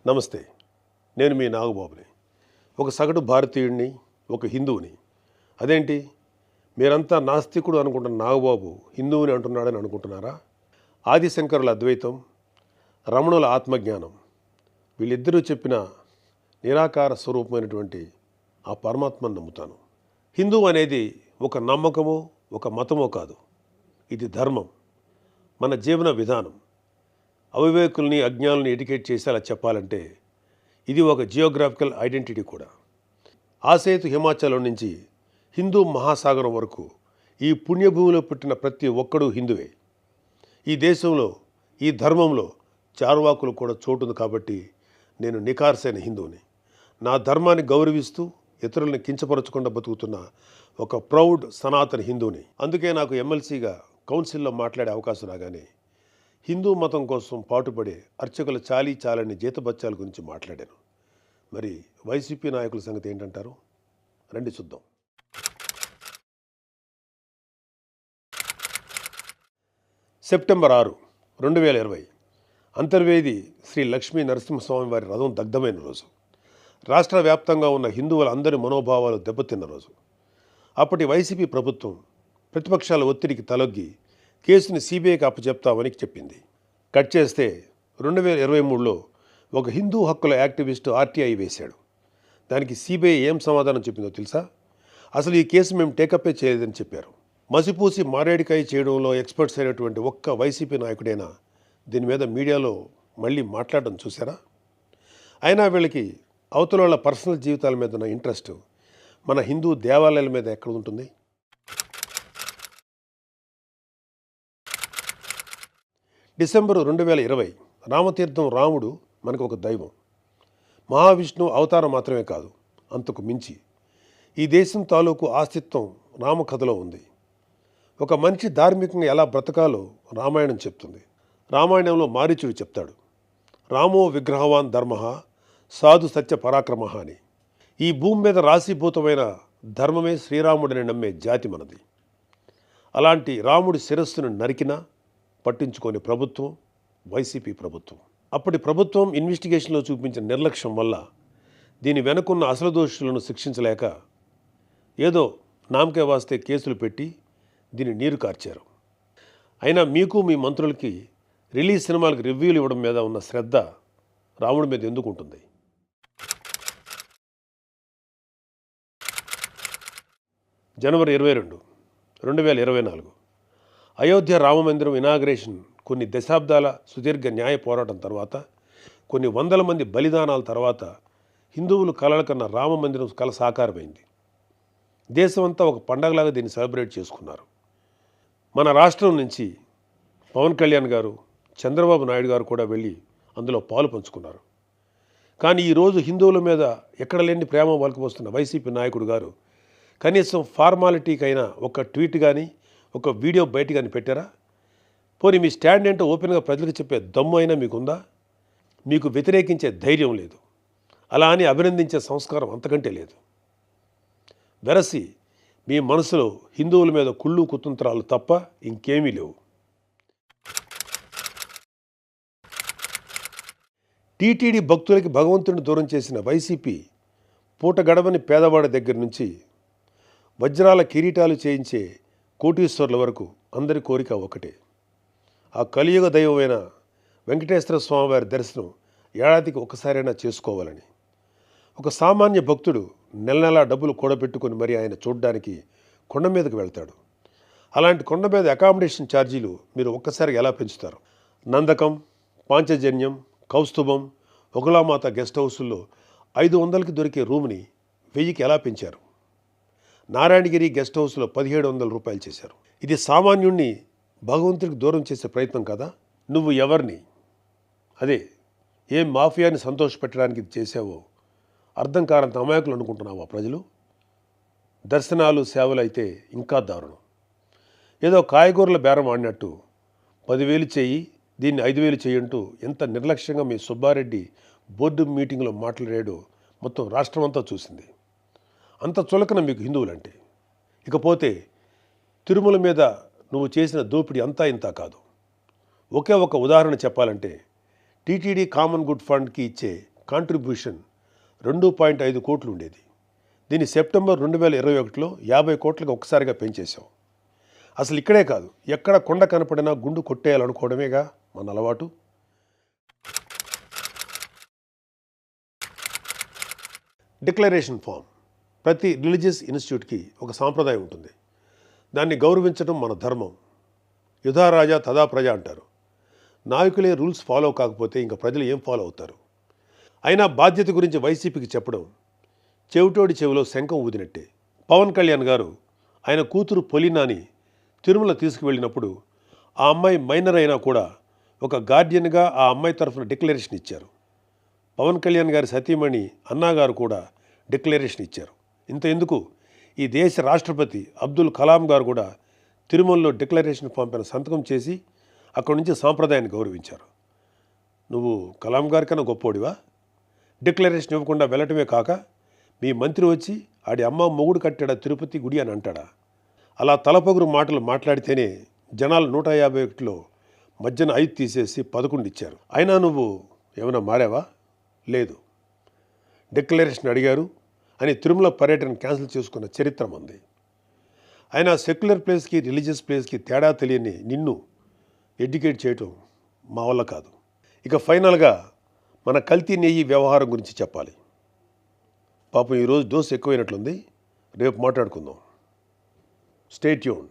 నమస్తే. నేను మీ నాగబాబుని. ఒక సగటు భారతీయుడిని, ఒక హిందువుని. అదేంటి మీరంతా నాస్తికుడు అనుకుంటున్న నాగబాబు హిందువుని అంటున్నాడని అనుకుంటున్నారా? ఆదిశంకరుల అద్వైతం, రమణుల ఆత్మజ్ఞానం, వీళ్ళిద్దరూ చెప్పిన నిరాకార స్వరూపమైనటువంటి ఆ పరమాత్మను నమ్ముతాను. హిందువు అనేది ఒక నమ్మకమో ఒక మతమో కాదు, ఇది ధర్మం, మన జీవన విధానం. అవివేకుల్ని అజ్ఞానుల్ని ఎడ్యుకేట్ చేసేలా చెప్పాలంటే ఇది ఒక జియోగ్రాఫికల్ ఐడెంటిటీ కూడా. ఆసేతు హిమాచలం నుంచి హిందూ మహాసాగరం వరకు ఈ పుణ్యభూమిలో పుట్టిన ప్రతి ఒక్కడూ హిందువే. ఈ దేశంలో ఈ ధర్మంలో చార్వాకులు కూడా చోటుంది కాబట్టి నేను నికార్సైన హిందువుని. నా ధర్మాన్ని గౌరవిస్తూ ఇతరులను కించపరచకుండా బతుకుతున్న ఒక ప్రౌడ్ సనాతన హిందువుని. అందుకే నాకు ఎమ్మెల్సీగా కౌన్సిల్లో మాట్లాడే అవకాశం రాగానే హిందూ మతం కోసం పాటుపడే అర్చకుల చాలీ చాలని జీతబత్యాల గురించి మాట్లాడాను. మరి వైసీపీ నాయకుల సంగతి ఏంటంటారు? రండి చూద్దాం. సెప్టెంబర్ 6, 2020 అంతర్వేది శ్రీ లక్ష్మీ నరసింహస్వామి వారి రథం దగ్ధమైన రోజు. రాష్ట్ర వ్యాప్తంగా ఉన్న హిందువులందరి మనోభావాలు దెబ్బతిన్న రోజు. అప్పటి వైసీపీ ప్రభుత్వం ప్రతిపక్షాల ఒత్తిడికి తలొగ్గి కేసుని సిబిఐకి అప్పచెప్తామని చెప్పింది. కట్ చేస్తే 2023లో ఒక హిందూ హక్కుల యాక్టివిస్టు ఆర్టీఐ వేశాడు. దానికి సిబిఐ ఏం సమాధానం చెప్పిందో తెలుసా? అసలు ఈ కేసు మేము టేకప్పే చేయలేదని చెప్పారు. మసిపూసి మారేడికాయ చేయడంలో ఎక్స్పర్ట్స్ అయినటువంటి ఒక్క వైసీపీ నాయకుడైనా దీని మీద మీడియాలో మళ్ళీ మాట్లాడడం చూసారా? అయినా వీళ్ళకి అవతల వాళ్ళ పర్సనల్ జీవితాల మీద ఉన్న ఇంట్రెస్ట్ మన హిందూ దేవాలయాల మీద ఎక్కడ ఉంటుంది? డిసెంబర్ 2020 రామతీర్థం రాముడు మనకు ఒక దైవం. మహావిష్ణువు అవతారం మాత్రమే కాదు, అంతకు మించి ఈ దేశం తాలూకు ఆస్తిత్వం రామకథలో ఉంది. ఒక మనిషి ధార్మికంగా ఎలా బ్రతకాలో రామాయణం చెప్తుంది. రామాయణంలో మారీచుడు చెప్తాడు, రామో విగ్రహవాన్ ధర్మ సాధు సత్య పరాక్రమ అని. ఈ భూమి మీద రాశీభూతమైన ధర్మమే శ్రీరాముడిని నమ్మే జాతి మనది. అలాంటి రాముడి శిరస్సును నరికినా పట్టించుకోని ప్రభుత్వం వైసీపీ ప్రభుత్వం. అప్పటి ప్రభుత్వం ఇన్వెస్టిగేషన్లో చూపించిన నిర్లక్ష్యం వల్ల దీని వెనుకున్న అసలు దోషులను శిక్షించలేక ఏదో నామకే వాస్తే కేసులు పెట్టి దీన్ని నీరు కార్చారు. అయినా మీకు మీ మంత్రులకి రిలీజ్ సినిమాలకు రివ్యూలు ఇవ్వడం మీద ఉన్న శ్రద్ధ రాముడి మీద ఎందుకు ఉంటుంది? జనవరి 22, 2024 అయోధ్య రామమందిరం ఇనాగ్రేషన్ కొన్ని దశాబ్దాల సుదీర్ఘ న్యాయ పోరాటం తర్వాత, కొన్ని వందల మంది బలిదానాల తర్వాత హిందువులు కలలు కన్న రామమందిరం కల సాకారమైంది. దేశమంతా ఒక పండగలాగా దీన్ని సెలబ్రేట్ చేసుకున్నారు. మన రాష్ట్రం నుంచి పవన్ కళ్యాణ్ గారు, చంద్రబాబు నాయుడు గారు కూడా వెళ్ళి అందులో పాలు పంచుకున్నారు. కానీ ఈరోజు హిందువుల మీద ఎక్కడ లేని ప్రేమ వలకపోస్తున్న వైసీపీ నాయకుడు గారు కనీసం ఫార్మాలిటీకైనా ఒక ట్వీట్ కానీ ఒక వీడియో బయట కానీ పెట్టారా? పోనీ మీ స్టాండ్ ఏంటో ఓపెన్గా ప్రజలకు చెప్పే దమ్ము అయినా మీకుందా? మీకు వ్యతిరేకించే ధైర్యం లేదు. అలా అని అభినందించే సంస్కారం అంతకంటే లేదు. వెరసి మీ మనసులో హిందువుల మీద కుళ్ళు కుతంత్రాలు తప్ప ఇంకేమీ లేవు. టీటీడీ భక్తులకి భగవంతుడిని దూరం చేసిన వైసీపీ పూట గడవని పేదవాడి దగ్గర నుంచి వజ్రాల కిరీటాలు చేయించే కోటీశ్వర్ల వరకు అందరి కోరిక ఒకటే. ఆ కలియుగ దైవమైన వెంకటేశ్వర స్వామివారి దర్శనం ఏడాదికి ఒకసారైనా చేసుకోవాలని. ఒక సామాన్య భక్తుడు నెల నెలా డబ్బులు కూడబెట్టుకుని మరి ఆయన చూడడానికి కొండ మీదకు వెళ్తాడు. అలాంటి కొండ మీద అకామిడేషన్ ఛార్జీలు మీరు ఒక్కసారి ఎలా పెంచుతారు? నందకం, పాంచజన్యం, కౌస్తుభం, ఒకలామాత గెస్ట్ హౌసుల్లో 500కి దొరికే రూమ్ని 1000కి ఎలా పెంచారు? నారాయణగిరి గెస్ట్ హౌస్లో 1700 రూపాయలు చేశారు. ఇది సామాన్యుణ్ణి భగవంతుడికి దూరం చేసే ప్రయత్నం కదా? నువ్వు ఎవరిని, అదే ఏం మాఫియాని సంతోషపెట్టడానికి ఇది చేసావో అర్థం కానంత అమాయకులు అనుకుంటున్నావా ప్రజలు? దర్శనాలు సేవలు అయితే ఇంకా దారుణం. ఏదో కాయగూరల బేరం ఆడినట్టు 10,000 చెయ్యి, దీన్ని 5,000 చెయ్యంటూ ఎంత నిర్లక్ష్యంగా మీ సుబ్బారెడ్డి బోర్డు మీటింగ్లో మాట్లాడాడో మొత్తం రాష్ట్రం అంతా చూసింది. అంత చులకన మీకు హిందువులంటే. ఇకపోతే తిరుమల మీద నువ్వు చేసిన దోపిడీ అంతా ఇంతా కాదు. ఒకే ఒక ఉదాహరణ చెప్పాలంటే టీటీడీ కామన్ గుడ్ ఫండ్కి ఇచ్చే కాంట్రిబ్యూషన్ 2.5 కోట్లు ఉండేది. దీన్ని సెప్టెంబర్ 2021లో 50 కోట్లకు ఒక్కసారిగా పెంచేశాం. అసలు ఇక్కడే కాదు, ఎక్కడ కొండ కనపడినా గుండు కొట్టేయాలనుకోవడమేగా మన అలవాటు. Declaration form. ప్రతి రిలీజియస్ ఇన్స్టిట్యూట్కి ఒక సాంప్రదాయం ఉంటుంది. దాన్ని గౌరవించడం మన ధర్మం. యుధా రాజా తదా ప్రజ అంటారు. నాయకులే రూల్స్ ఫాలో కాకపోతే ఇంకా ప్రజలు ఏం ఫాలో అవుతారు? అయినా బాధ్యత గురించి వైసీపీకి చెప్పడం చెవిటోడి చెవిలో శంఖం ఊదినట్టే. పవన్ కళ్యాణ్ గారు ఆయన కూతురు పొలినాని తిరుమల తీసుకువెళ్ళినప్పుడు ఆ అమ్మాయి మైనర్ అయినా కూడా ఒక గార్డియన్గా ఆ అమ్మాయి తరఫున డిక్లరేషన్ ఇచ్చారు. పవన్ కళ్యాణ్ గారి సతీమణి అన్నాగారు కూడా డిక్లరేషన్ ఇచ్చారు. ఇంత ఎందుకు, ఈ దేశ రాష్ట్రపతి అబ్దుల్ కలాం గారు కూడా తిరుమలలో డిక్లరేషన్ ఫామ్ పైన సంతకం చేసి అక్కడి నుంచి సాంప్రదాయాన్ని గౌరవించారు. నువ్వు కలాం గారి కన్నా గొప్పోడివా? డిక్లరేషన్ ఇవ్వకుండా వెళ్ళటమే కాక మీ మంత్రి వచ్చి ఆడి అమ్మ మొగుడు కట్టాడా తిరుపతి గుడి అని అంటాడా? అలా తలపొగురు మాటలు మాట్లాడితేనే జనాలు 151లో మధ్యన 5 తీసేసి 11 ఇచ్చారు. అయినా నువ్వు ఏమైనా మారావా? లేదు. డిక్లరేషన్ అడిగారు అని తిరుమల పర్యటన క్యాన్సిల్ చేసుకున్న చరిత్ర మంది. అయినా సెక్యులర్ ప్లేస్కి రిలీజియస్ ప్లేస్కి తేడా తెలియని నిన్ను ఎడ్యుకేట్ చేయటం మా వల్ల కాదు. ఇక ఫైనల్గా మన కల్తీ నెయ్యి వ్యవహారం గురించి చెప్పాలి. పాపం ఈరోజు డోస్ ఎక్కువైనట్లుంది. రేపు మాట్లాడుకుందాం. Stay tune.